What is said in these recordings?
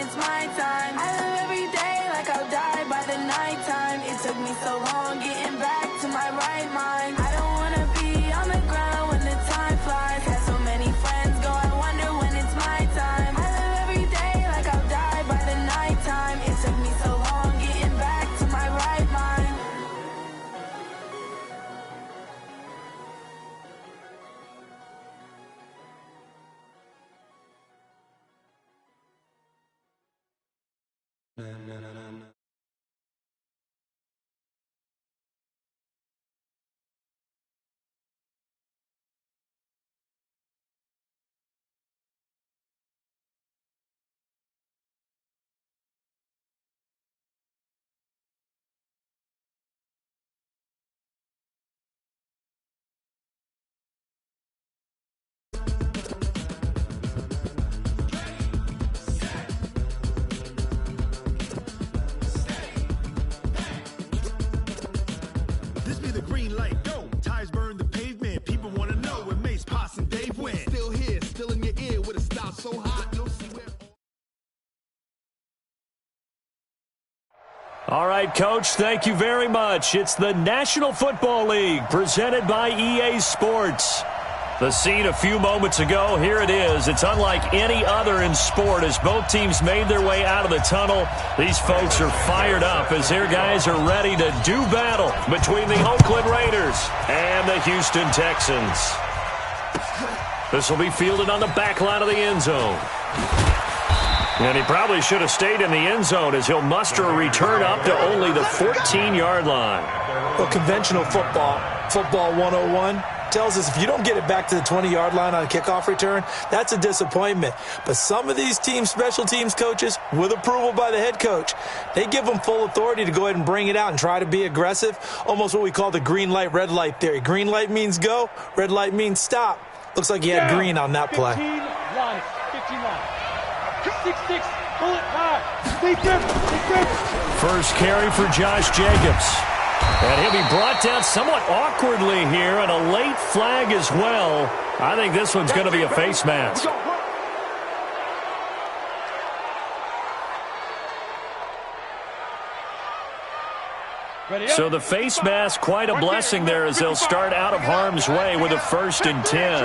it's my time. I live every day like I'll die by the nighttime. It took me so long getting back to my right mind. I don't wanna be on the ground when the time flies. Had so many friends go, I wonder when it's my time. I live every day like I'll die by the nighttime. It took me so long getting back to my right mind. This be the green light, go. Tires burn the pavement. People want to know where Mace, Poss, and Dave went. Still here, still in your ear with a style so hot, you'll see where. All right, Coach, thank you very much. It's the National Football League presented by EA Sports. The scene a few moments ago, here it is. It's unlike any other in sport as both teams made their way out of the tunnel. These folks are fired up as their guys are ready to do battle between the Oakland Raiders and the Houston Texans. This will be fielded on the back line of the end zone. And he probably should have stayed in the end zone as he'll muster a return up to only the 14-yard line. Well, conventional football 101, tells us if you don't get it back to the 20-yard line on a kickoff return, that's a disappointment. But some of these team special teams coaches, with approval by the head coach, they give them full authority to go ahead and bring it out and try to be aggressive, almost what we call the green light, red light theory. Green light means go, red light means stop. Looks like he had green on that play. 15 line, 15 line. 6-6, bullet high. First carry for Josh Jacobs. And he'll be brought down somewhat awkwardly here, and a late flag as well. I think this one's going to be a face mask. So the face mask, quite a blessing there as they'll start out of harm's way with a 1st and 10.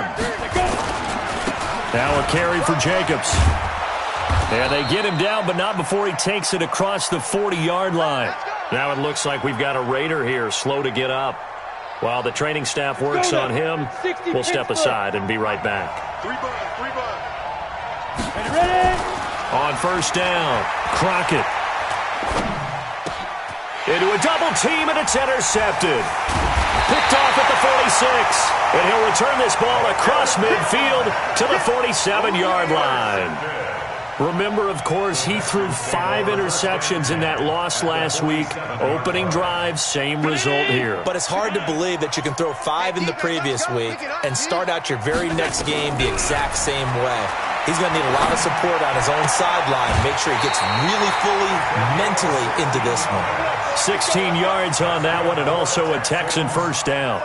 Now a carry for Jacobs. And they get him down, but not before he takes it across the 40-yard line. Now it looks like we've got a Raider here, slow to get up. While the training staff works on him, we'll step aside and be right back. On 1st down, Crockett. Into a double team, and it's intercepted. Picked off at the 46. And he'll return this ball across midfield to the 47-yard line. Remember, of course, he threw 5 interceptions in that loss last week. Opening drive, same result here. But it's hard to believe that you can throw 5 in the previous week and start out your very next game the exact same way. He's going to need a lot of support on his own sideline. Make sure he gets really fully mentally into this one. 16 yards on that one, and also a Texan 1st down.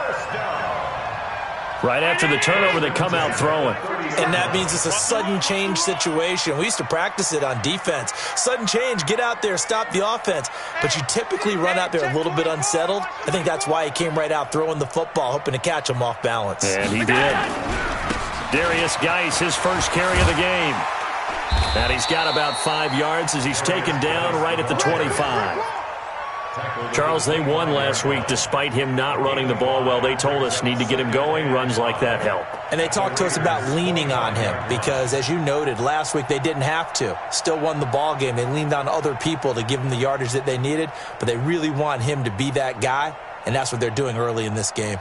Right after the turnover, they come out throwing. And that means it's a sudden change situation. We used to practice it on defense. Sudden change, get out there, stop the offense. But you typically run out there a little bit unsettled. I think that's why he came right out throwing the football, hoping to catch him off balance. And he did. Darius Geis, his first carry of the game. And he's got about 5 yards as he's taken down right at the 25. Charles, they won last week despite him not running the ball well. They told us need to get him going. Runs like that help. And they talked to us about leaning on him because, as you noted, last week they didn't have to. Still won the ball game. They leaned on other people to give them the yardage that they needed, but they really want him to be that guy, and that's what they're doing early in this game.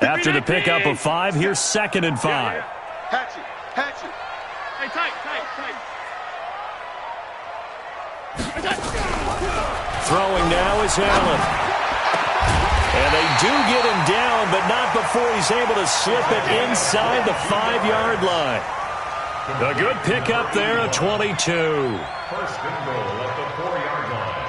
After the pickup of 5, here's 2nd and 5. Hatchet. Hey, tight. Throwing now is Allen. And they do get him down, but not before he's able to slip it inside the 5-yard line. A good pickup there at 22. First and goal at the 4-yard line.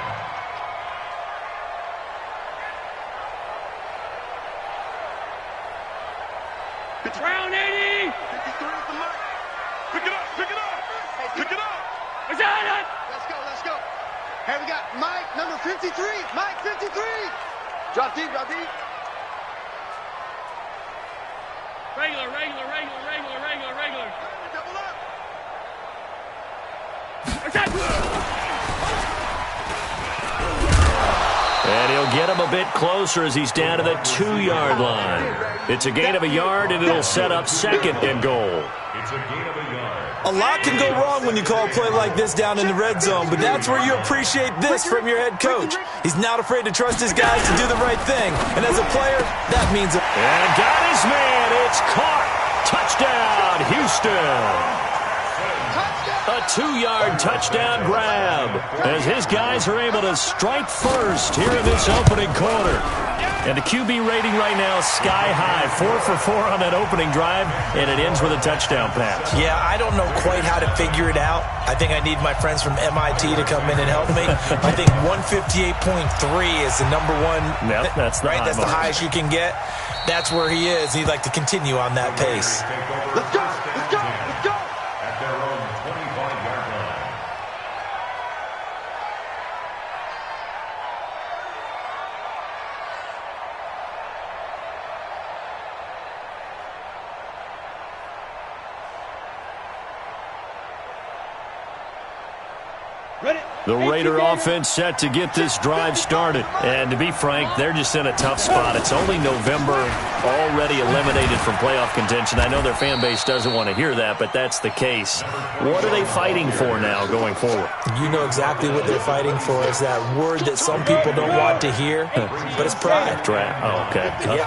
Brown 80! 53 is the mark. Pick it up, pick it up, pick it up. Let's go. Here we got Mike, number 53. Mike, 53. Drop deep. Regular. Double up. And he'll get him a bit closer as he's down to the 2-yard line. It's a gain of a yard, and it'll set up second and goal. It's a gain of a yard. A lot can go wrong when you call a play like this down in the red zone, but that's where you appreciate this from your head coach. He's not afraid to trust his guys to do the right thing, and as a player, that means... And got his man. It's caught. Touchdown, Houston. A 2-yard touchdown grab as his guys are able to strike first here in this opening quarter. And the QB rating right now is sky high, 4 for 4 on that opening drive, and it ends with a touchdown pass. Yeah, I don't know quite how to figure it out. I think I need my friends from MIT to come in and help me. I think 158.3 is the number one. Yep, that's the right. high That's the mark. highest you can get. That's where he is. He'd like to continue on that pace. Let's go. At their own 25-yard line. Ready. The Raider offense set to get this drive started. And to be frank, they're just in a tough spot. It's only November, already eliminated from playoff contention. I know their fan base doesn't want to hear that, but that's the case. What are they fighting for now going forward? You know exactly what they're fighting for. Is that word that some people don't want to hear, but it's pride. Draft. Oh, okay. Yeah.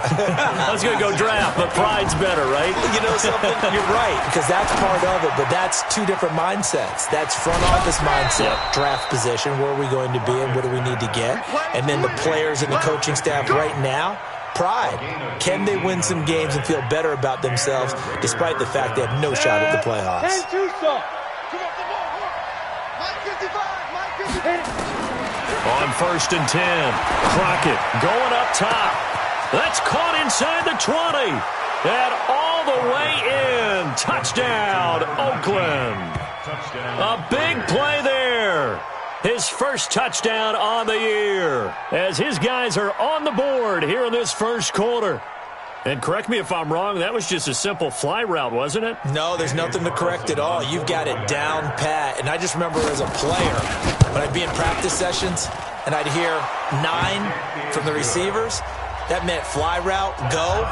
I was going to go draft, but pride's better, right? You know something? You're right, because that's part of it, but that's two different mindsets. That's front office mindset, draft position, where are we going to be and what do we need to get? And then the players and the coaching staff right now, pride. Can they win some games and feel better about themselves despite the fact they have no shot at the playoffs? 10 Tucson. Mike 55. On 1st and 10, Crockett going up top. That's caught inside the 20. And all the way in. Touchdown, Oakland. A big play there. His first touchdown on the year as his guys are on the board here in this first quarter. And correct me if I'm wrong, that was just a simple fly route, wasn't it? No, there's nothing to correct at all. You've got it down pat. And I just remember as a player, when I'd be in practice sessions and I'd hear 9 from the receivers, that meant fly route, go,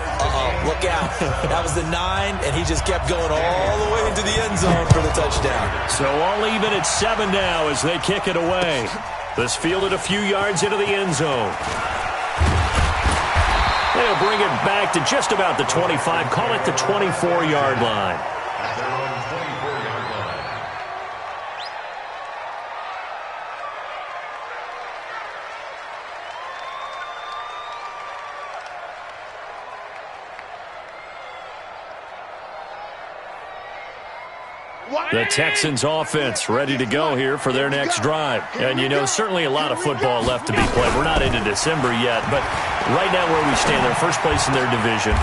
look out. That was the 9, and he just kept going all the way into the end zone for the touchdown. So all even at 7 now as they kick it away. This fielded a few yards into the end zone. They'll bring it back to just about the 25, call it the 24-yard line. At their own 24-yard line. The Texans offense ready to go here for their next drive. And, you know, certainly a lot of football left to be played. We're not into December yet, but right now where we stand, they're first place in their division.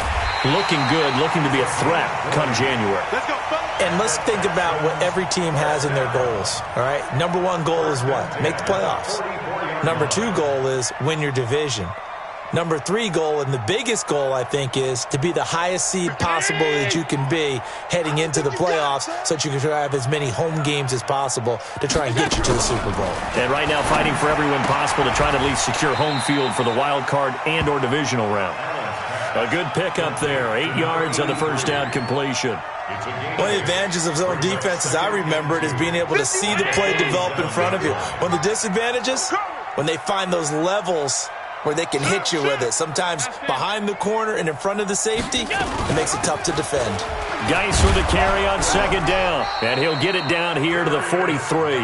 Looking good, looking to be a threat come January. And let's think about what every team has in their goals, all right? Number 1 goal is what? Make the playoffs. Number 2 goal is win your division. Number 3 goal, and the biggest goal, I think, is to be the highest seed possible that you can be heading into the playoffs so that you can try to have as many home games as possible to try and get you to the Super Bowl. And right now fighting for everyone possible to try to at least secure home field for the wild card and or divisional round. A good pickup there, 8 yards on the first down completion. One of the advantages of zone defense, as I remember it, is being able to see the play develop in front of you. One of the disadvantages, when they find those levels where they can hit you with it, sometimes behind the corner and in front of the safety, it makes it tough to defend. Geis with the carry on second down, and he'll get it down here to the 43.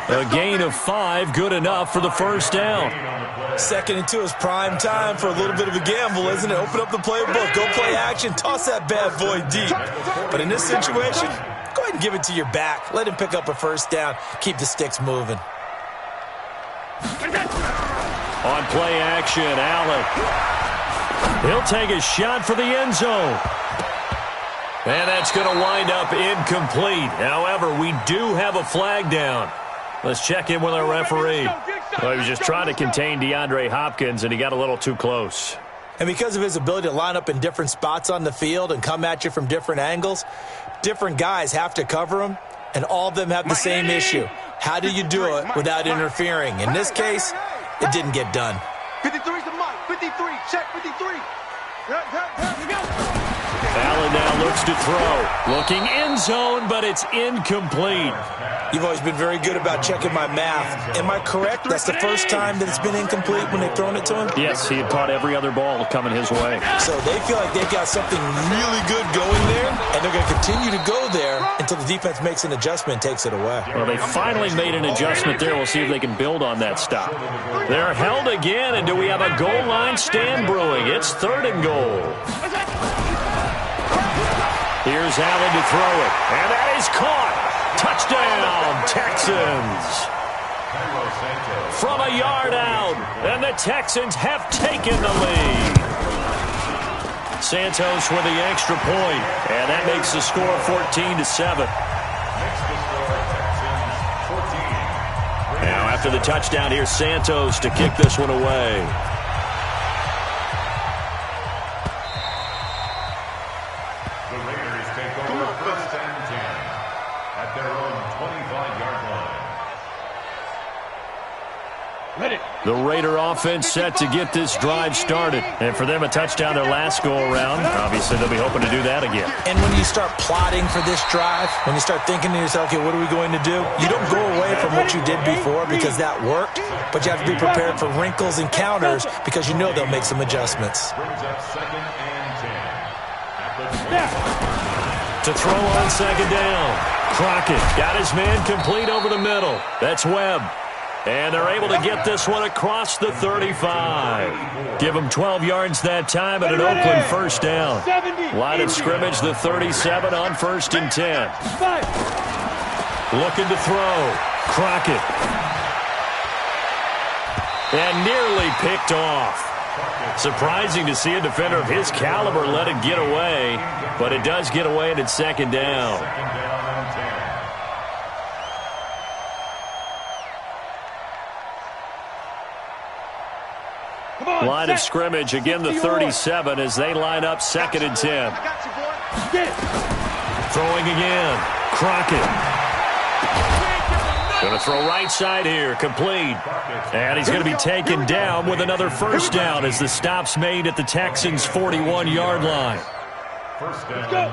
A gain of 5, good enough for the first down. 2nd and 2 is prime time for a little bit of a gamble, isn't it? Open up the playbook, go play action, toss that bad boy deep. But in this situation, go ahead and give it to your back. Let him pick up a first down, keep the sticks moving. On play action, Allen. He'll take a shot for the end zone. And that's going to wind up incomplete. However, we do have a flag down. Let's check in with our referee. Well, he was just trying to contain DeAndre Hopkins, and he got a little too close. And because of his ability to line up in different spots on the field and come at you from different angles, different guys have to cover him, and all of them have the same issue. How do you do it without interfering? In this case, it didn't get done. 53's the Mike. 53. Check 53. Allen now looks to throw. Looking end zone, but it's incomplete. You've always been very good about checking my math. Am I correct? That's the first time that it's been incomplete when they've thrown it to him? Yes, he had caught every other ball coming his way. So they feel like they've got something really good going there, and they're going to continue to go there until the defense makes an adjustment and takes it away. Well, they finally made an adjustment there. We'll see if they can build on that stop. They're held again, and do we have a goal line stand brewing? It's 3rd and goal. Here's Allen to throw it, and that is caught. Touchdown, Texans. From a yard out, and the Texans have taken the lead. Santos with the extra point, and that makes the score 14-7. Now after the touchdown, here's Santos to kick this one away. The Raider offense set to get this drive started. And for them, a touchdown their last go-around. Obviously, they'll be hoping to do that again. And when you start plotting for this drive, when you start thinking to yourself, okay, what are we going to do? You don't go away from what you did before because that worked, but you have to be prepared for wrinkles and counters because you know they'll make some adjustments. To throw on 2nd down. Crockett got his man complete over the middle. That's Webb. And they're able to get this one across the 35. Give them 12 yards that time and an Oakland 1st down. Line of scrimmage, the 37 on 1st and 10. Looking to throw. Crockett. And nearly picked off. Surprising to see a defender of his caliber let it get away, but it does get away and it's 2nd down. Line of scrimmage, again the 37 as they line up 2nd and 10. Throwing again. Crockett. Going to throw right side here, complete. And he's going to be taken down with another 1st down as the stop's made at the Texans' 41-yard line.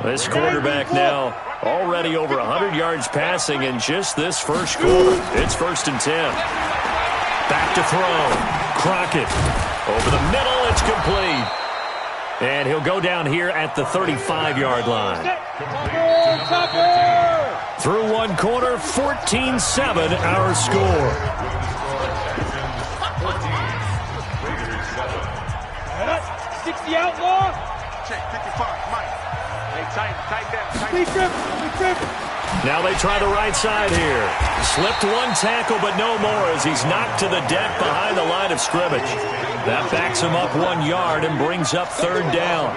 This quarterback now already over 100 yards passing in just this first quarter. It's 1st and 10. Back to throw. Crockett. Over the middle, it's complete. And he'll go down here at the 35-yard line. Through one quarter, 14-7 our score. 60 outlaw. Check 55, Mike. Hey, tight down. Please trip. Now they try the right side here. Slipped one tackle, but no more as he's knocked to the deck behind the line of scrimmage. That backs him up 1 yard and brings up 3rd down.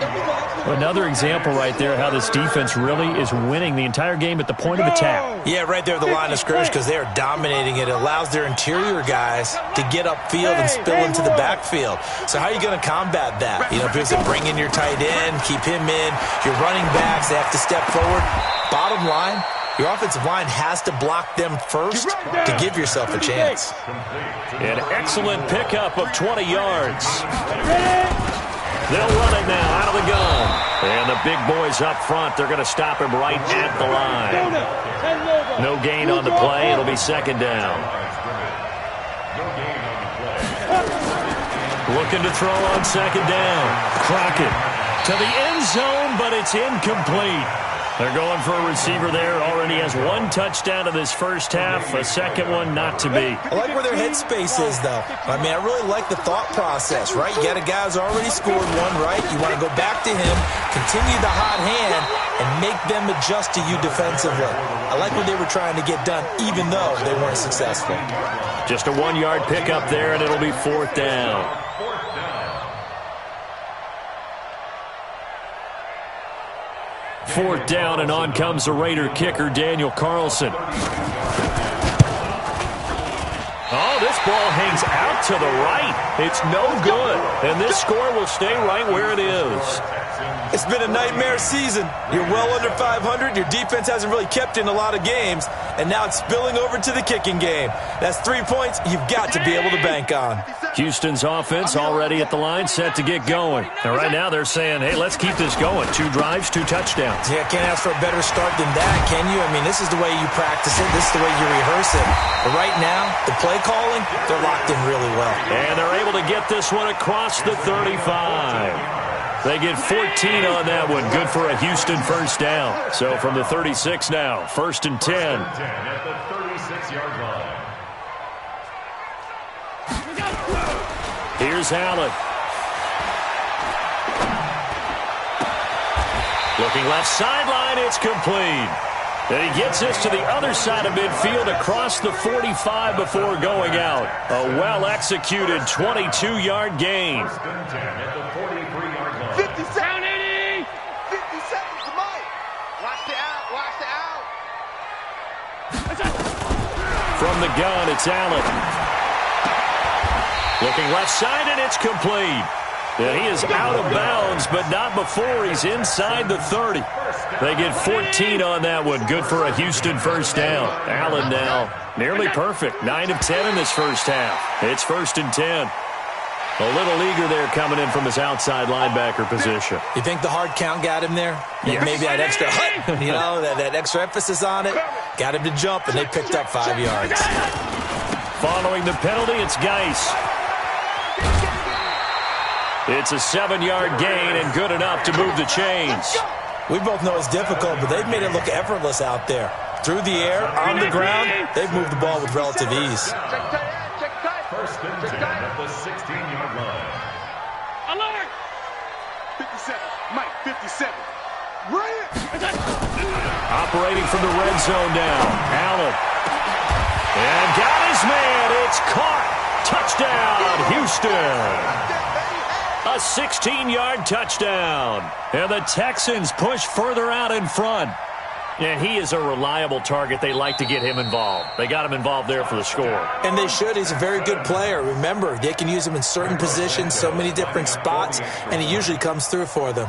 Another example right there how this defense really is winning the entire game at the point of attack. Yeah, right there at the line of scrimmage because they are dominating it. It allows their interior guys to get upfield and spill into the backfield. So how are you going to combat that? You know, if you bring in your tight end, keep him in, your running backs, they have to step forward. Bottom line, your offensive line has to block them first to give yourself a chance. An excellent pickup of 20 yards. They'll run it now out of the gun. And the big boys up front, they're going to stop him right at the line. No gain on the play. It'll be 2nd down. Looking to throw on 2nd down. Crockett to the end zone, but it's incomplete. They're going for a receiver there. Already has 1 touchdown in this first half. A second one not to be. I like where their headspace is, though. I mean, I really like the thought process, right? You got a guy who's already scored 1, right? You want to go back to him, continue the hot hand, and make them adjust to you defensively. I like what they were trying to get done, even though they weren't successful. Just a 1-yard pickup there, and it'll be 4th down. 4th down, and on comes the Raider kicker, Daniel Carlson. Oh, this ball hangs out to the right. It's no good, and this score will stay right where it is. It's been a nightmare season. You're well under 500. Your defense hasn't really kept in a lot of games, and now it's spilling over to the kicking game. That's 3 points you've got to be able to bank on. Houston's offense already at the line, set to get going. And right now they're saying, hey, let's keep this going. 2 drives, 2 touchdowns. Yeah, can't ask for a better start than that, can you? I mean, this is the way you practice it. This is the way you rehearse it. But right now, the play calling, they're locked in really well. And they're able to get this one across the 35. They get 14 on that one. Good for a Houston first down. So from the 36 now, 1st and 10. At the 36-yard line. Here's Allen. Looking left sideline, it's complete. And he gets this to the other side of midfield across the 45 before going out. A well-executed 22-yard gain. 1st and 10 at the 43-yard line. 50 seconds. 50 seconds to Mike. Watch the out. Watch the out. From the gun, it's Allen. Looking left side, and it's complete. And he is out of bounds, but not before he's inside the 30. They get 14 on that one. Good for a Houston first down. Allen now nearly perfect. 9 of 10 in this first half. It's 1st and 10. A little eager there coming in from his outside linebacker position. You think the hard count got him there? Yes. Maybe that extra hut, you know, that extra emphasis on it. Got him to jump, and they picked up 5 yards. Following the penalty, it's Geis. It's a 7-yard gain and good enough to move the chains. We both know it's difficult, but they've made it look effortless out there. Through the air, on the ground, they've moved the ball with relative ease. 1st and 10 at the 16-yard line. Alert! 57. Mike, 57. Right. Operating from the red zone now. Allen. And got his man. It's caught. Touchdown, Houston. A 16-yard touchdown. And the Texans push further out in front. And he is a reliable target. They like to get him involved. They got him involved there for the score. And they should. He's a very good player. Remember, they can use him in certain positions, so many different spots, and he usually comes through for them.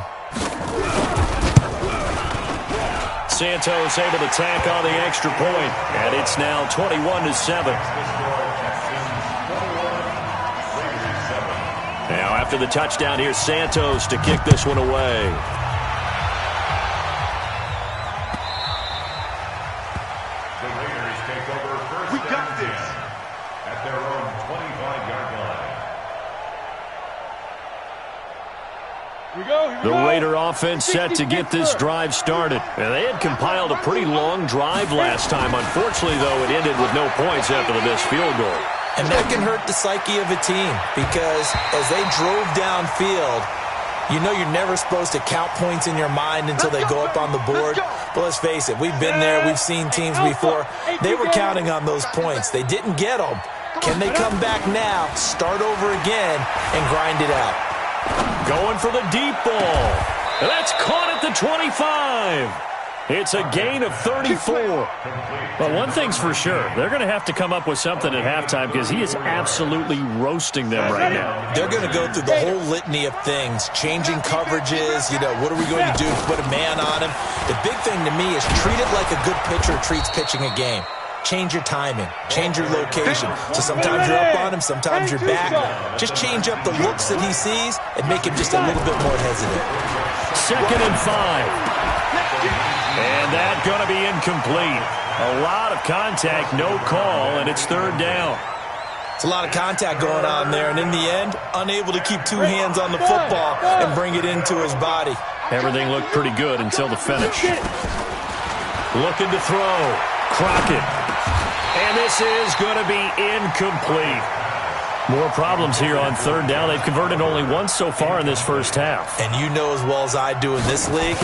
Santos able to tack on the extra point, and it's now 21-7. Now after the touchdown, here's Santos to kick this one away. The Raiders take over 1st and 10 at their own 25-yard line. The Raider offense set to get this drive started. And they had compiled a pretty long drive last time. Unfortunately, though, it ended with no points after the missed field goal. And that can hurt the psyche of a team because as they drove downfield, you know you're never supposed to count points in your mind until they go up on the board. But let's face it, we've been there. We've seen teams before. They were counting on those points. They didn't get them. Can they come back now, start over again, and grind it out? Going for the deep ball. That's caught at the 25. It's a gain of 34. But one thing's for sure, they're going to have to come up with something at halftime because he is absolutely roasting them right now. They're going to go through the whole litany of things, changing coverages, what are we going to do to put a man on him? The big thing to me is treat it like a good pitcher treats pitching a game. Change your timing, change your location. So sometimes you're up on him, sometimes you're back. Just change up the looks that he sees and make him just a little bit more hesitant. 2nd and 5. And that's going to be incomplete. A lot of contact, no call, and it's 3rd down. It's a lot of contact going on there, and in the end, unable to keep 2 hands on the football and bring it into his body. Everything looked pretty good until the finish. Looking to throw. Crockett. And this is going to be incomplete. More problems here on 3rd down. They've converted only once so far in this first half. And you know as well as I do in this league,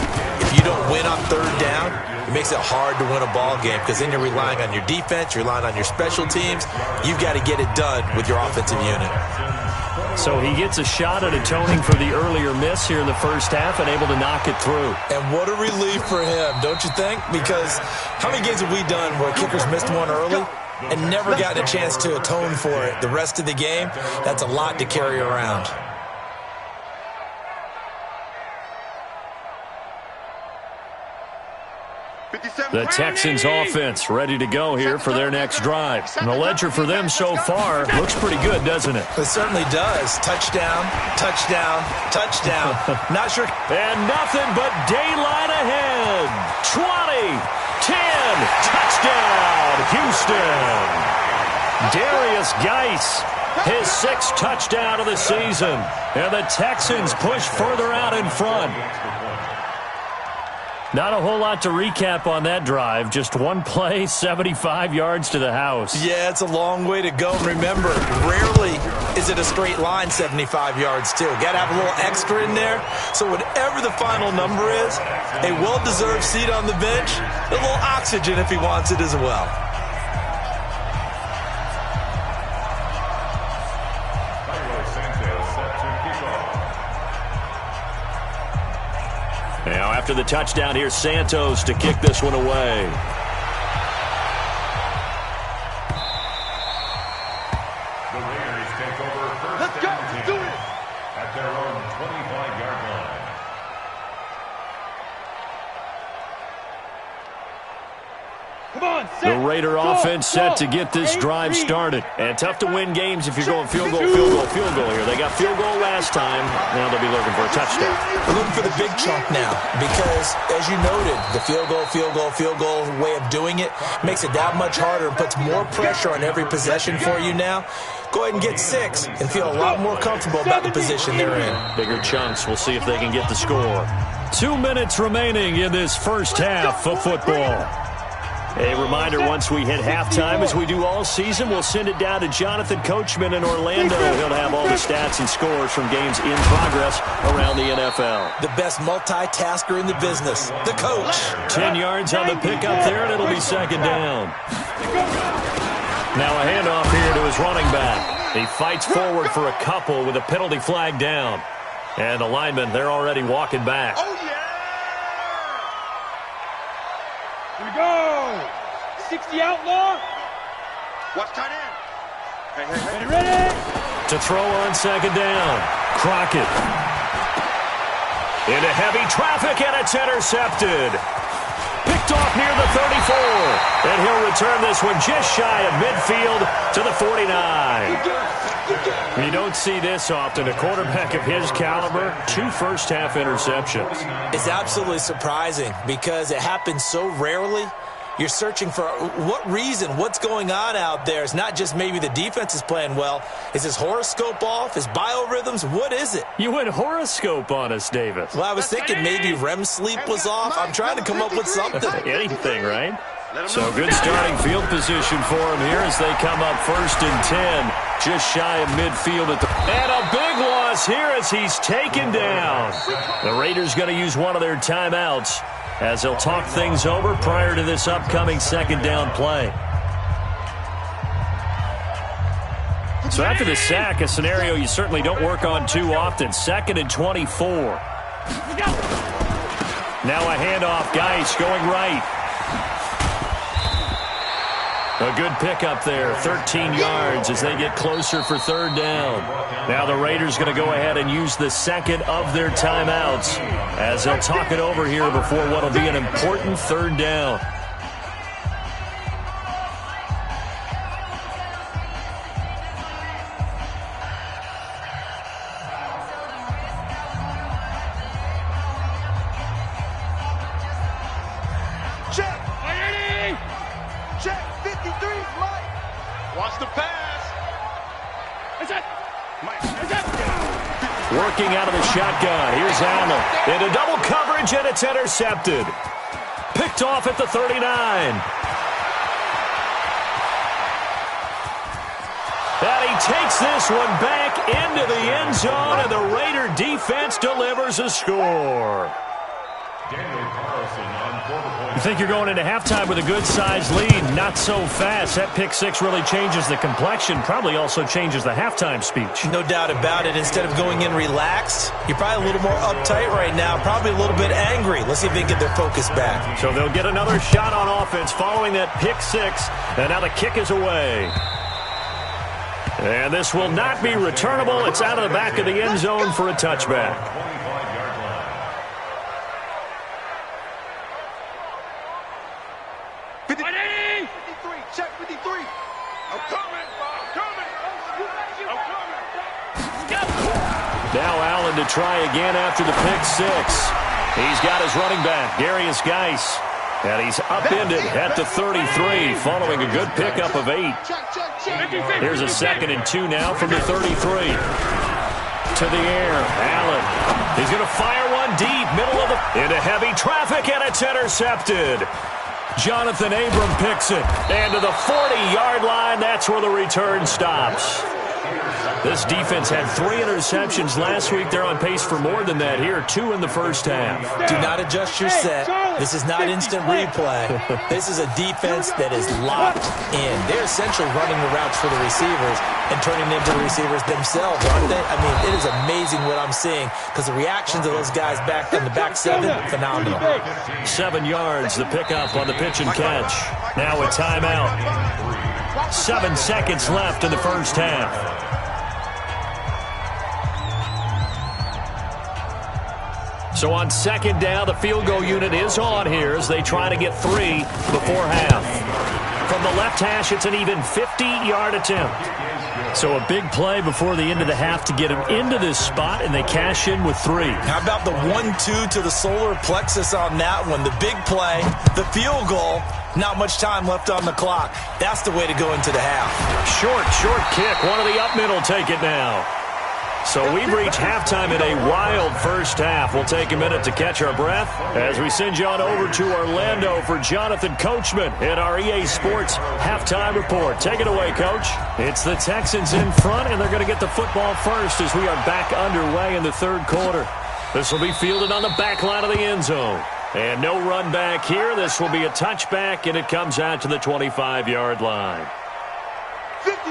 if you don't win on 3rd down, it makes it hard to win a ball game because then you're relying on your defense, you're relying on your special teams. You've got to get it done with your offensive unit. So he gets a shot at atoning for the earlier miss here in the first half and able to knock it through. And what a relief for him, don't you think? Because how many games have we done where kickers missed one early and never gotten a chance to atone for it the rest of the game? That's a lot to carry around. The Texans offense ready to go here for their next drive. And the ledger for them so far looks pretty good, doesn't it? It certainly does. Touchdown, touchdown, touchdown. Not sure. And nothing but daylight ahead. 20, 10, touchdown, Houston. Darius Geis, his 6th touchdown of the season. And the Texans push further out in front. Not a whole lot to recap on that drive. Just one play, 75 yards to the house. Yeah, it's a long way to go. And remember, rarely is it a straight line 75 yards, too. Got to have a little extra in there. So whatever the final number is, a well-deserved seat on the bench, a little oxygen if he wants it as well. Now, after the touchdown, here's Santos to kick this one away. The Raiders take over first and 10 at their own 25-yard line. Come on, set. The Raider offense set to get this drive started. And tough to win games if you're going field goal here. They got field goal last time. Now they'll be looking for a touchdown. We're looking for the big chunk now because, as you noted, the field goal way of doing it makes it that much harder and puts more pressure on every possession for you now. Go ahead and get 6 and feel a lot more comfortable about the position they're in. Bigger chunks. We'll see if they can get the score. 2 minutes remaining in this first half of football. A reminder, once we hit halftime, as we do all season, we'll send it down to Jonathan Coachman in Orlando. He'll have all the stats and scores from games in progress around the NFL. The best multitasker in the business, the coach. 10 yards on the pickup there, and it'll be second down. Now a handoff here to his running back. He fights forward for a couple with a penalty flag down. And the linemen, they're already walking back. Oh, yeah! Here we go. 60 outlaw. Watch tight end. Hey. Ready. To throw on second down. Crockett. Into heavy traffic, and it's intercepted. Picked off near the 34. And he'll return this one just shy of midfield to the 49. You don't see this often. A quarterback of his caliber, 2 first-half interceptions. It's absolutely surprising because it happens so rarely. You're searching for what reason, what's going on out there. It's not just maybe the defense is playing well. Is his horoscope off? His biorhythms? What is it? You went horoscope on us, Davis. Well, I was thinking maybe REM sleep was off. I'm trying to come up with something. Anything, right? So good starting field position for him here as they come up 1st and 10. Just shy of midfield at the... And a big loss here as he's taken down. The Raiders going to use one of their timeouts as they'll talk things over prior to this upcoming second down play. So after the sack, a scenario you certainly don't work on too often. 2nd and 24. Now a handoff. Geis going right. A good pickup there, 13 yards as they get closer for 3rd down. Now the Raiders going to go ahead and use the second of their timeouts as they'll talk it over here before what will be an important 3rd down. Check. 53, Mike. Wants to pass. Working out of the shotgun. Here's Allen. Into double coverage, and it's intercepted. Picked off at the 39. And he takes this one back into the end zone, and the Raider defense delivers a score. You think you're going into halftime with a good-sized lead. Not so fast. That pick six really changes the complexion. Probably also changes the halftime speech. No doubt about it. Instead of going in relaxed, you're probably a little more uptight right now. Probably a little bit angry. Let's see if they can get their focus back. So they'll get another shot on offense following that pick six. And now the kick is away. And this will not be returnable. It's out of the back of the end zone for a touchback. Now Allen to try again after the pick six. He's got his running back, Darius Geis. And he's upended at the 33 following a good pickup of 8. Here's a 2nd and 2 now from the 33. To the air, Allen. He's going to fire one deep, middle of the... into heavy traffic, and it's intercepted. Jonathan Abram picks it. And to the 40-yard line, that's where the return stops. This defense had 3 interceptions last week. They're on pace for more than that here. 2 in the first half. Do not adjust your set. This is not instant replay. This is a defense that is locked in. They're essentially running the routes for the receivers and turning them into the receivers themselves, aren't they? I mean, it is amazing what I'm seeing because the reactions of those guys back on the back 7, phenomenal. 7 yards, the pickup on the pitch and catch. Now a timeout. 7 seconds left in the first half. So on second down, the field goal unit is on here as they try to get 3 before half. From the left hash, it's an even 50-yard attempt. So a big play before the end of the half to get them into this spot, and they cash in with 3. How about the 1-2 to the solar plexus on that one? The big play, the field goal, not much time left on the clock. That's the way to go into the half. Short kick. One of the up mid will take it now. So we've reached halftime in a wild first half. We'll take a minute to catch our breath as we send you on over to Orlando for Jonathan Coachman in our EA Sports halftime report. Take it away, Coach. It's the Texans in front, and they're going to get the football first as we are back underway in the third quarter. This will be fielded on the back line of the end zone. And no run back here. This will be a touchback, and it comes out to the 25-yard line.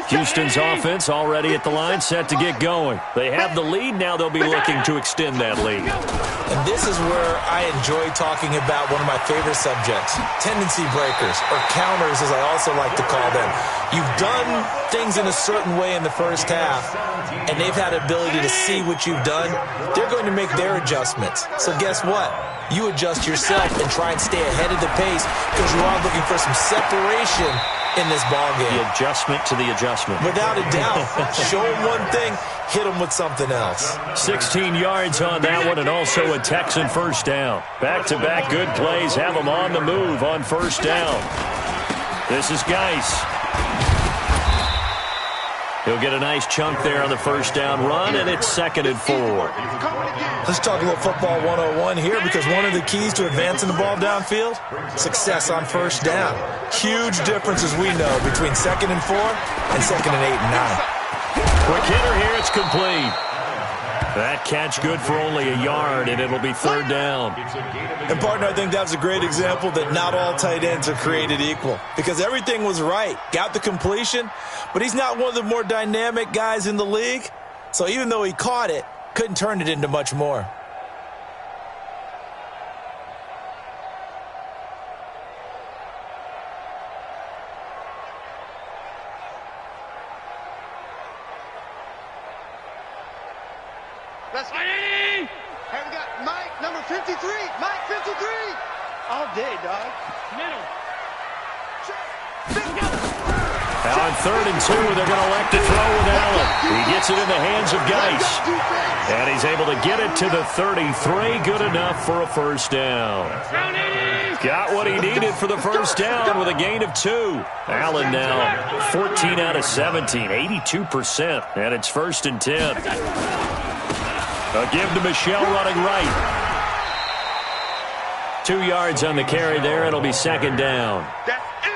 Houston's offense already at the line, set to get going. They have the lead. Now they'll be looking to extend that lead. And this is where I enjoy talking about one of my favorite subjects, tendency breakers, or counters as I also like to call them. You've done things in a certain way in the first half, and they've had the ability to see what you've done. They're going to make their adjustments. So guess what? You adjust yourself and try and stay ahead of the pace because you are looking for some separation in this ballgame. The adjustment to the adjustment. Without a doubt. Show them one thing, hit them with something else. 16 yards on that one, and also a Texan first down. Back-to-back good plays have them on the move on first down. This is Geis. He'll get a nice chunk there on the first down run, and it's 2nd and 4. Let's talk a little football 101 here because one of the keys to advancing the ball downfield, success on first down. Huge difference, as we know, between 2nd and 4 and 2nd and 8 and 9. Quick hitter here, it's complete. That catch good for only a yard, and it'll be 3rd down. And, partner, I think that's a great example that not all tight ends are created equal because everything was right. Got the completion, but he's not one of the more dynamic guys in the league. So even though he caught it, couldn't turn it into much more. Let's go. Hey, we got Mike, number 53. Mike, 53. All day, dog. Middle. Now on 3rd and 2, they're going to elect to throw with Allen. He gets it in the hands of Geis. And he's able to get it to the 33. Good enough for a first down. Got what he needed for the first down with a gain of 2. Allen now 14 out of 17, 82%. And it's 1st and 10. A give to Michelle running right. 2 yards on the carry there. It'll be 2nd down.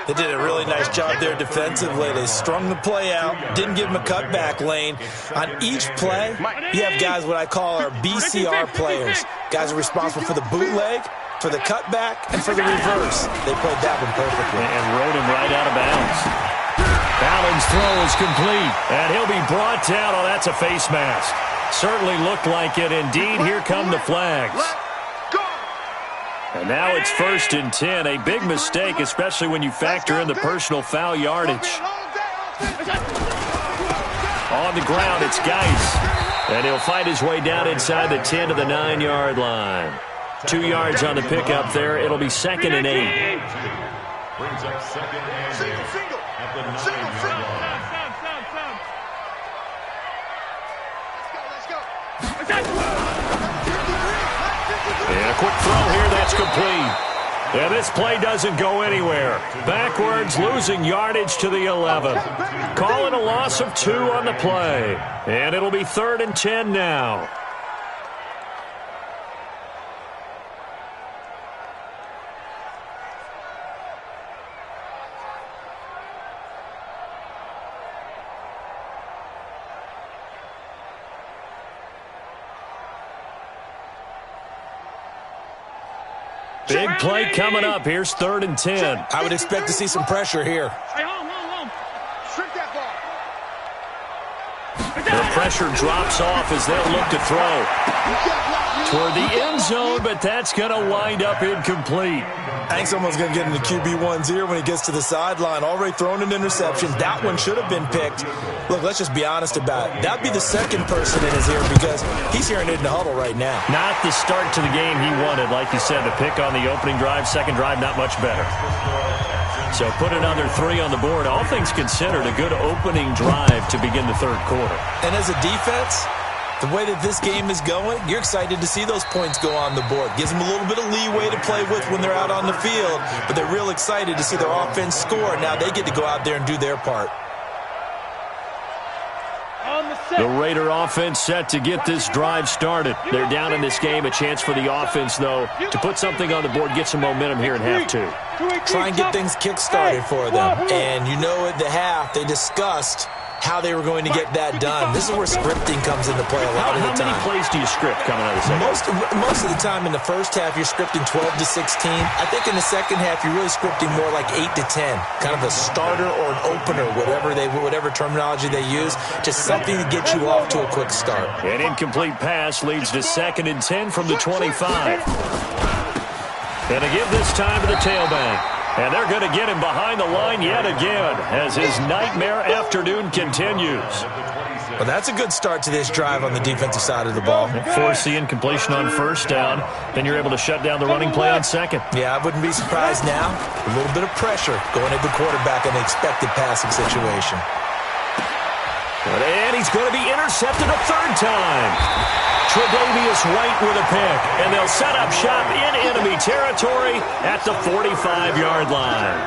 They did a really nice job there defensively. They strung the play out, didn't give him a cutback lane. On each play, you have guys what I call our BCR players. Guys are responsible for the bootleg for the cutback, and for the reverse. They played that one perfectly. And rode him right out of bounds. Allen's throw is complete, and he'll be brought down. Oh, that's a face mask. Certainly looked like it. Indeed, here come the flags. And now it's 1st and 10. A big mistake, especially when you factor in the personal foul yardage. On the ground, it's Geis. And he'll fight his way down inside the 10 to the 9-yard line. 2 yards on the pickup there. It'll be 2nd and 8. Brings up 2nd and 8 at the 9-yard line. And a quick throw here, that's complete. And this play doesn't go anywhere. Backwards, losing yardage to the 11. Calling a loss of 2 on the play. And it'll be 3rd and 10 now. Big play coming up. Here's 3rd and 10. I would expect to see some pressure here. Shrink that ball. The pressure drops off as they'll look to throw toward the end zone, but that's going to wind up incomplete. I think someone's going to get into QB1's ear when he gets to the sideline. Already thrown an interception. That one should have been picked. Look, let's just be honest about it. That'd be the second person in his ear because he's hearing it in the huddle right now. Not the start to the game he wanted. Like you said, the pick on the opening drive, second drive, not much better. So put another 3 on the board. All things considered, a good opening drive to begin the 3rd quarter. And as a defense, the way that this game is going, you're excited to see those points go on the board. Gives them a little bit of leeway to play with when they're out on the field, but they're real excited to see their offense score. Now they get to go out there and do their part. The Raider offense set to get this drive started. They're down in this game. A chance for the offense, though, to put something on the board, get some momentum here in half 2. Try and get things kick-started for them. And you know at the half, they discussed how they were going to get that done. This is where scripting comes into play a lot of the time. How many plays do you script coming out of the second? Most of the time in the first half, you're scripting 12 to 16. I think in the second half, you're really scripting more like 8 to 10. Kind of a starter or an opener, whatever terminology they use. Just something to get you off to a quick start. An incomplete pass leads to 2nd and 10 from the 25. And to give this time to the tailback. And they're going to get him behind the line yet again as his nightmare afternoon continues. Well, that's a good start to this drive on the defensive side of the ball. Force the incompletion on 1st down. Then you're able to shut down the running play on 2nd. Yeah, I wouldn't be surprised now. A little bit of pressure going at the quarterback in the expected passing situation. And he's going to be intercepted a 3rd time. Tre'Davious White with a pick, and they'll set up shop in enemy territory at the 45-yard line.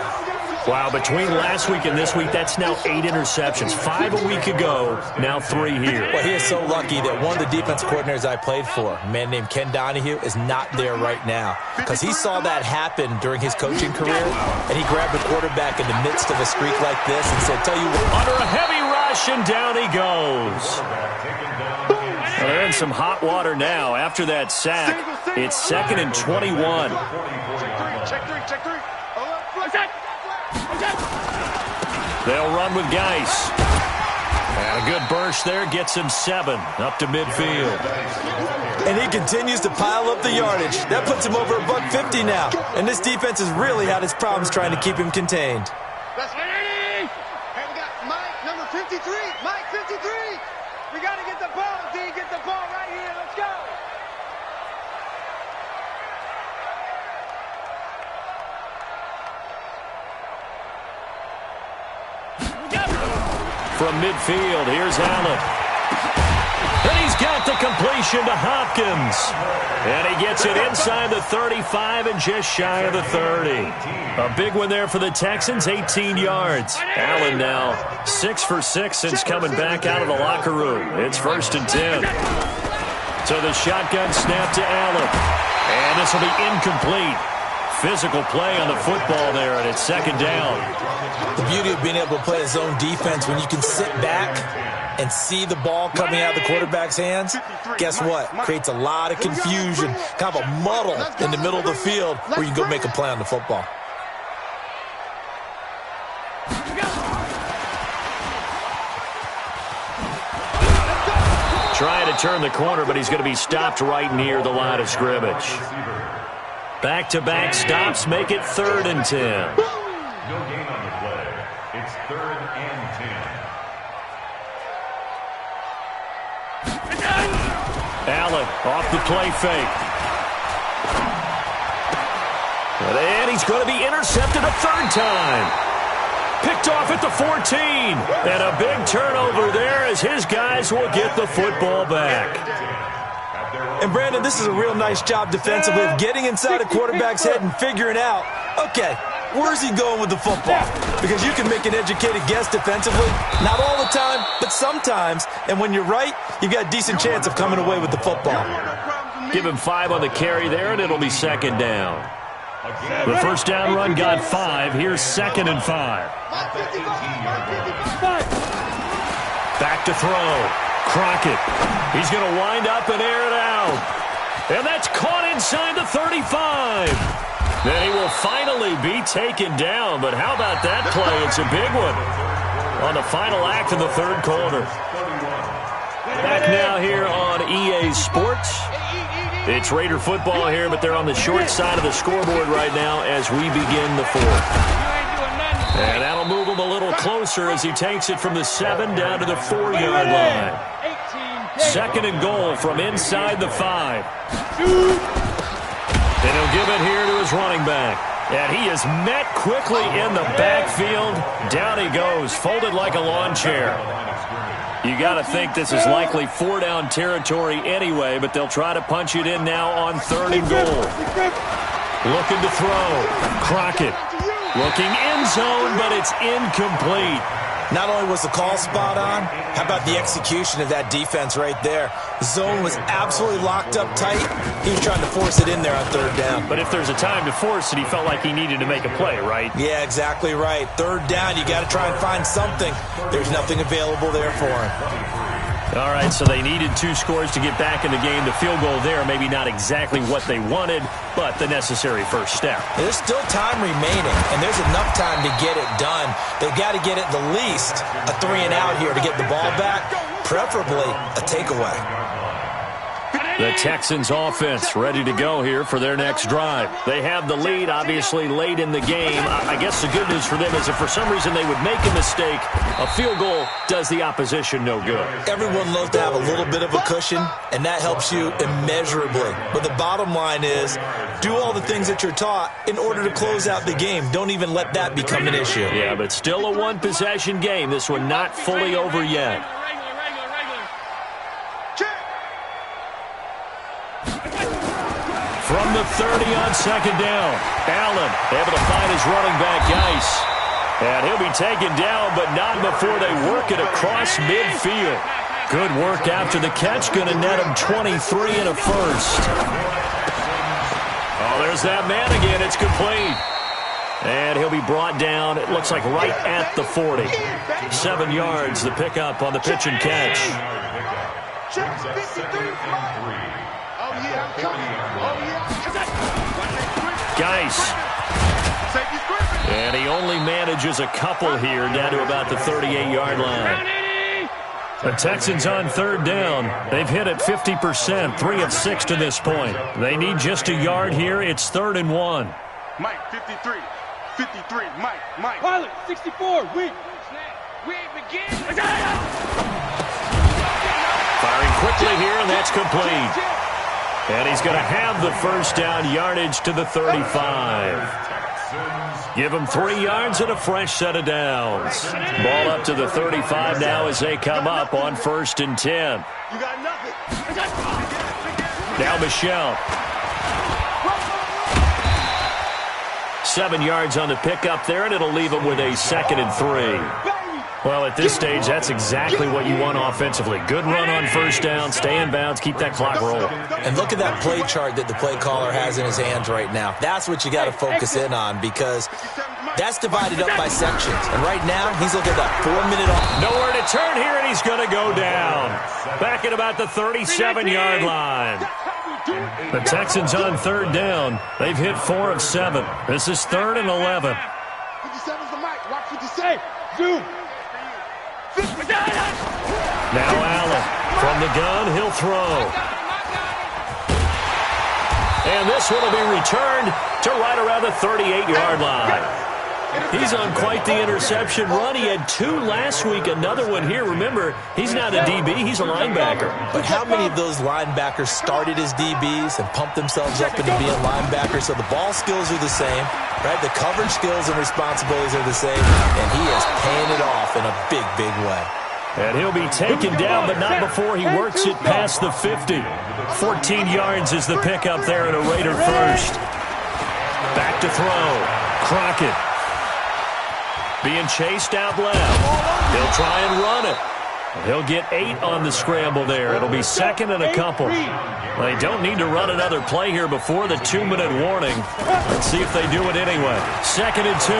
Wow, between last week and this week, that's now 8 interceptions. 5 a week ago, now 3 here. Well, he is so lucky that one of the defense coordinators I played for, a man named Ken Donahue, is not there right now because he saw that happen during his coaching career, and he grabbed the quarterback in the midst of a streak like this and said, tell you what. Under a heavy rush, and down he goes. Well, they're in some hot water now. After that sack, it's 2nd and 21. Check three. They'll run with Geis. And a good burst there gets him 7 up to midfield. And he continues to pile up the yardage. That puts him over $150 now. And this defense has really had its problems trying to keep him contained. That's ready. Hey, we got Mike, number 53. Mike, 53. We got to get the ball, D. Get the ball right here. Let's go. From midfield, here's Allen. And he's got the completion to Hopkins. And he gets it inside the 35 and just shy of the 30. A big one there for the Texans, 18 yards. Allen now 6 for 6 since coming back out of the locker room. It's 1st and 10. So the shotgun snap to Allen. And this will be incomplete. physical play on the football there, and it's second down. The beauty of being able to play a zone defense when you can sit back and see the ball coming out of the quarterback's hands, guess what? Creates a lot of confusion, kind of a muddle in the middle of the field where you can go make a play on the football. Trying to turn the corner, but he's going to be stopped right near the line of scrimmage. Back-to-back stops make it 3rd and 10. No gain on the play. It's 3rd and 10. Allen off the play fake. And he's going to be intercepted a 3rd time. Picked off at the 14. And a big turnover there as his guys will get the football back. And, Brandon, this is a real nice job defensively of getting inside a quarterback's head and figuring out, okay, where's he going with the football? Because you can make an educated guess defensively. Not all the time, but sometimes. And when you're right, you've got a decent chance of coming away with the football. Give him 5 on the carry there, and it'll be second down. The first down run got 5. Here's 2nd and 5. Back to throw. Crockett. He's going to wind up and air it out. And that's caught inside the 35. Then he will finally be taken down. But how about that play? It's a big one on the final act of the 3rd quarter. Back now here on EA Sports. It's Raider football here, but they're on the short side of the scoreboard right now as we begin the 4th. And that'll move him a little closer as he takes it from the 7 down to the 4-yard line. 2nd and goal from inside the 5. And he'll give it here to his running back. And he is met quickly in the backfield. Down he goes, folded like a lawn chair. You got to think this is likely 4-down territory anyway, but they'll try to punch it in now on 3rd and goal. Looking to throw. Crockett looking end zone, but it's incomplete. Not only was the call spot on, how about the execution of that defense right there? The zone was absolutely locked up tight. He was trying to force it in there on 3rd down. But if there's a time to force it, he felt like he needed to make a play, right? Yeah, exactly right. 3rd down, you got to try and find something. There's nothing available there for him. All right, so they needed 2 scores to get back in the game. The field goal there, maybe not exactly what they wanted, but the necessary first step. There's still time remaining, and there's enough time to get it done. They've got to get at the least a 3-and-out here to get the ball back, preferably a takeaway. The Texans offense ready to go here for their next drive. They have the lead, obviously, late in the game. I guess the good news for them is if for some reason they would make a mistake, a field goal does the opposition no good. Everyone loves to have a little bit of a cushion, and that helps you immeasurably. But the bottom line is, do all the things that you're taught in order to close out the game. Don't even let that become an issue. Yeah, but still a one-possession game. This one not fully over yet. From the 30 on 2nd down, Allen able to find his running back, Geis. And he'll be taken down, but not before they work it across midfield. Good work after the catch, going to net him 23 and a first. Oh, there's that man again. It's complete. And he'll be brought down, it looks like right at the 40. 7 yards, the pickup on the pitch and catch. Geis. And he only manages a couple here down to about the 38-yard line. The Texans on 3rd down. They've hit it 50%, 3 of 6 to this point. They need just a yard here. It's 3rd and 1. Mike, 53. 53, Mike. Pilot, 64, we begin. Firing quickly here, and that's complete. And he's going to have the first down, yardage to the 35. Give him 3 yards and a fresh set of downs. Ball up to the 35 now as they come up on 1st and 10. You got nothing. Now Michelle. 7 yards on the pickup there, and it'll leave him with a 2nd and 3. Well, at this stage, that's exactly what you want offensively. Good run on first down, stay in bounds, keep that clock rolling. And look at that play chart that the play caller has in his hands right now. That's what you got to focus in on because that's divided up by sections. And right now, he's looking at that 4-minute off. Nowhere to turn here, and he's going to go down. Back at about the 37-yard line. The Texans on third down. They've hit 4 of 7. This is 3rd and 11. 57's the mic. Watch 57. Zoom. Now Allen from the gun, he'll throw. And this one will be returned to right around the 38-yard line. He's on quite the interception run. He had 2 last week, another one here. Remember, he's not a DB, he's a linebacker. But how many of those linebackers started as DBs and pumped themselves up into being linebackers? So the ball skills are the same, right? The coverage skills and responsibilities are the same, and he is paying it off in a big, big way. And he'll be taken down, but not before he works it past the 50. 14 yards is the pickup there at a Raider first. Back to throw. Crockett. Being chased out left. He'll try and run it. He'll get 8 on the scramble there. It'll be 2nd and a couple. They don't need to run another play here before the 2-minute warning. Let's see if they do it anyway. 2nd and 2.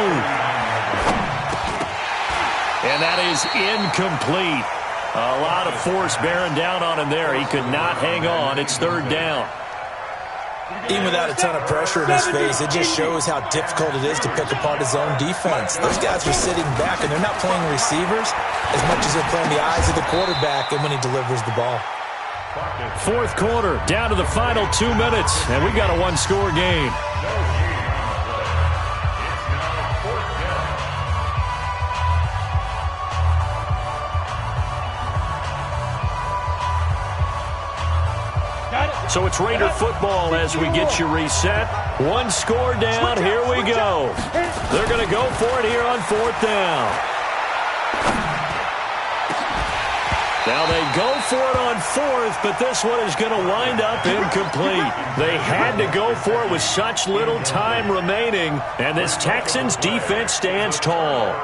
And that is incomplete. A lot of force bearing down on him there. He could not hang on. It's 3rd down. Even without a ton of pressure in his face, it just shows how difficult it is to pick apart his own defense. Those guys are sitting back, and they're not playing receivers as much as they're playing the eyes of the quarterback and when he delivers the ball. 4th quarter, down to the final 2 minutes, and we've got a 1-score game. So it's Raider football as we get you reset. 1 score down. Here we go. They're going to go for it here on 4th down. Now they go for it on 4th, but this one is going to wind up incomplete. They had to go for it with such little time remaining, and this Texans defense stands tall.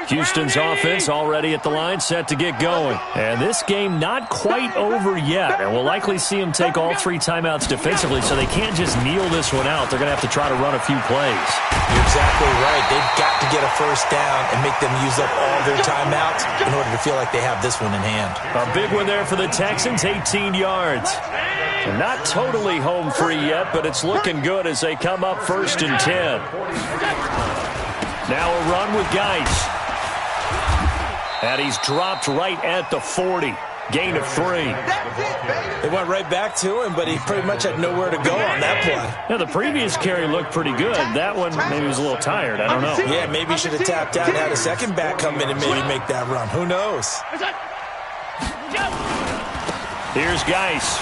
Houston's offense already at the line, set to get going. And this game not quite over yet. And we'll likely see them take all 3 timeouts defensively, so they can't just kneel this one out. They're going to have to try to run a few plays. You're exactly right. They've got to get a first down and make them use up all their timeouts in order to feel like they have this one in hand. A big one there for the Texans, 18 yards. And not totally home free yet, but it's looking good as they come up 1st and 10. Now a run with Geis. And he's dropped right at the 40. Gain of 3. They went right back to him, but he pretty much had nowhere to go on that play. Yeah, the previous carry looked pretty good. That one, maybe he was a little tired. I don't know. Yeah, maybe he should have tapped out and had a second back come in and maybe make that run. Who knows? Here's Geis.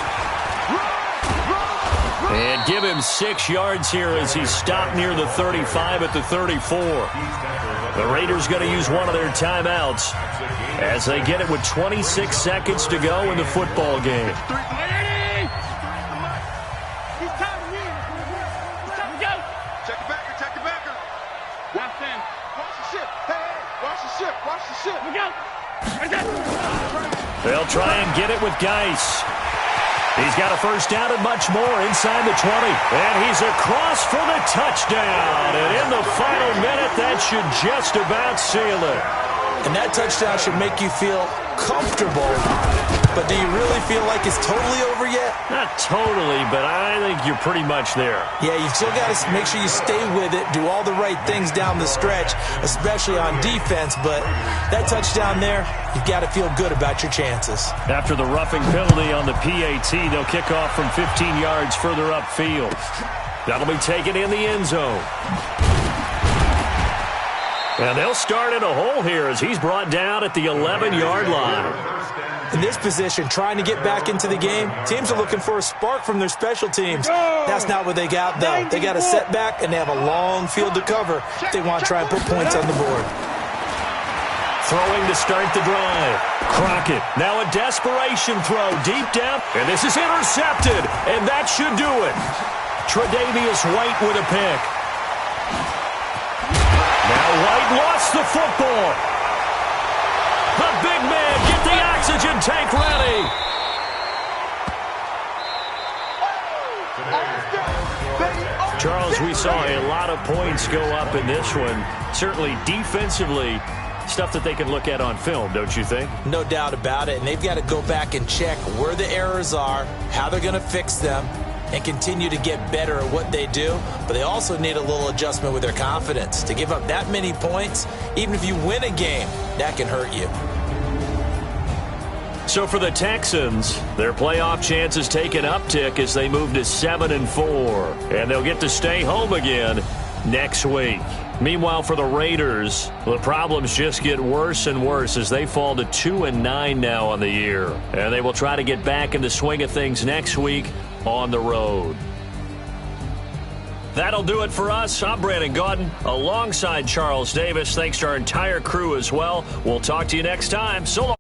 And give him 6 yards here as he's stopped near the 35 at the 34. The Raiders going to use one of their timeouts as they get it with 26 seconds to go in the football game. Check the backer, check the backer. Watch the ship. Hey, watch the ship, watch the ship. They'll try and get it with Geis. He's got a first down and much more inside the 20. And he's across for the touchdown. And in the final minute, that should just about seal it. And that touchdown should make you feel comfortable. But do you really feel like it's totally over yet? Not totally, but I think you're pretty much there. Yeah, you've still got to make sure you stay with it, do all the right things down the stretch, especially on defense. But that touchdown there, you've got to feel good about your chances. After the roughing penalty on the PAT, they'll kick off from 15 yards further upfield. That'll be taken in the end zone. And they'll start in a hole here as he's brought down at the 11-yard line. In this position, trying to get back into the game, teams are looking for a spark from their special teams. That's not what they got, though. They got a setback, and they have a long field to cover if they want to try and put points on the board. Throwing to start the drive. Crockett, now a desperation throw deep down, and this is intercepted, and that should do it. Tre'Davious White with a pick. Now White lost the football. The big man, get the oxygen tank ready. Charles, we saw a lot of points go up in this one. Certainly defensively, stuff that they can look at on film, don't you think? No doubt about it, and they've got to go back and check where the errors are, how they're going to fix them, and continue to get better at what they do. But they also need a little adjustment with their confidence. To give up that many points, even if you win a game, that can hurt you. So for the Texans, their playoff chances take an uptick as they move to 7-4. And they'll get to stay home again next week. Meanwhile, for the Raiders, the problems just get worse and worse as they fall to 2-9 now on the year. And they will try to get back in the swing of things next week on the road. That'll do it for us. I'm Brandon Gaudin alongside Charles Davis. Thanks to our entire crew as well. We'll talk to you next time. So long.